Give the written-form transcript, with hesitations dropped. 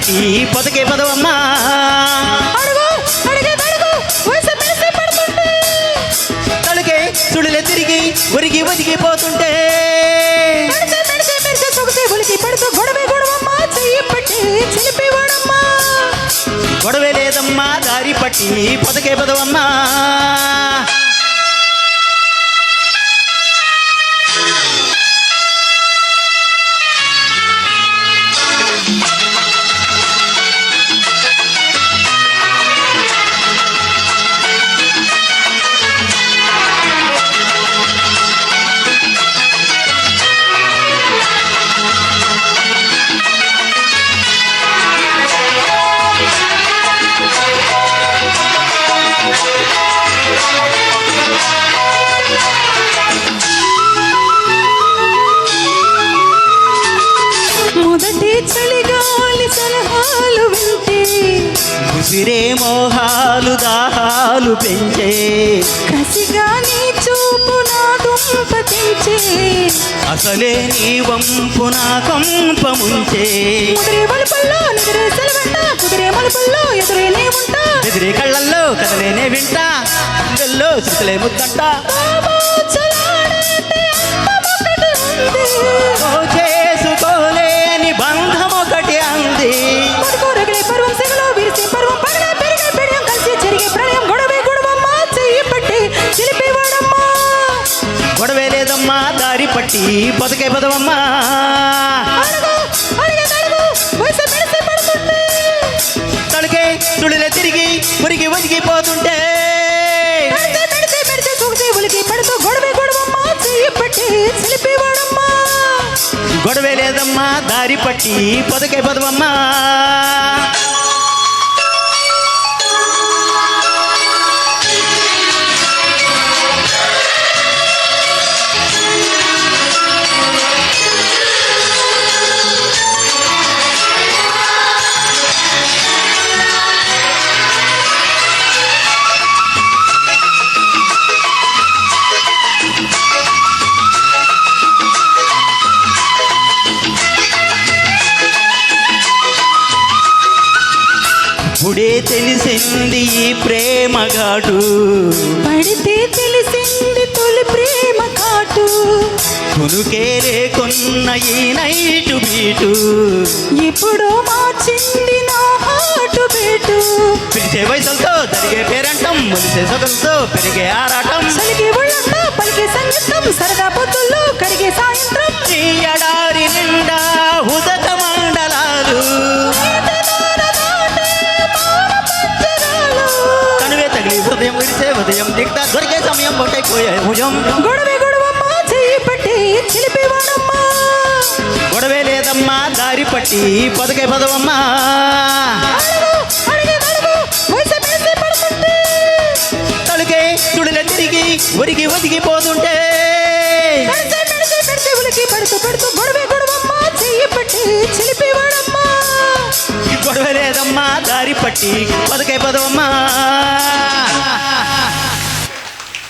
పట్టి పొదకే పదవమ్మా. తలుకే సుడులే తిరిగి ఒరిగి ఒదిగిపోతుంటే గొడవే లేదమ్మా దారి పట్టి పొదకే పదవమ్మా. చలిగాలి సలహాలు వింటే ఉసిరే మోహాలు దాహాలు పెంచే కసిగా నీ చూపు నా దుంపతించే అసలే నీ వంపు నా కంపముంచే ముదిరే మలుపుల్లో నిదిరే సెలవంట కుదిరే మలుపుల్లో ఎదురేనే ఉంటా ఎదిరే కళ్ళల్లో కదలేనే వింటా వెల్లో శృతులే ముద్దంట చేసుకోలేని బంధం ఒకటి అంది పర్వం సెగలో విరిసే పర్వం పగలే పెరిగే పెడియం కలిసి జరిగే ప్రళయం గొడవే గొడవమ్మా చెయ్యి పట్టి చిలిపేవాడమ్మా. గొడవే లేదమ్మా దారి పట్టి పొదకే పదవమ్మా. తడికే తుడిలే తిరిగి ఉరికి ఒదిగిపోతుంటే గొడవే లేదమ్మా దారి పట్టి పొదకే పదవమ్మా. ఇప్పుడే తెలిసింది ఈ ప్రేమ ఘాటు పడితే తెలిసింది తొలి ప్రేమ కాటు కొనుకే రేకొన్న ఈ నైటు బీటు ఎప్పుడో మార్చింది నా హాటు బీటు పిలిచే వయసులతో జరిగే పేరంటం ములిసే సొగలతో పెరిగే ఆరాటం సలిగే ఒళ్ళంతా పలికే సంగీతం సరదా పొద్దుల్లో కడిగే సాయంత్రం ఈ ఎడారి నిండా ఉదక మండలాలు కనువే తగిలి హృదయం విరిసే ఉదయం దిగ్దా దొరికే సమయం ఒకటైపోయే భుజం గొడవే గొడవమ్మా చెయ్యి పట్టి చిలిపేవాడమ్మా. గొడవే లేదమ్మా దారి పట్టి పొదకే పదవమ్మా. తలుకే తుడిలే తిరిగి ఒరిగి ఒదిగిపోతుంటే గొడవ లేదమ్మా దారి పట్టి పొదకే పదవమ్మా.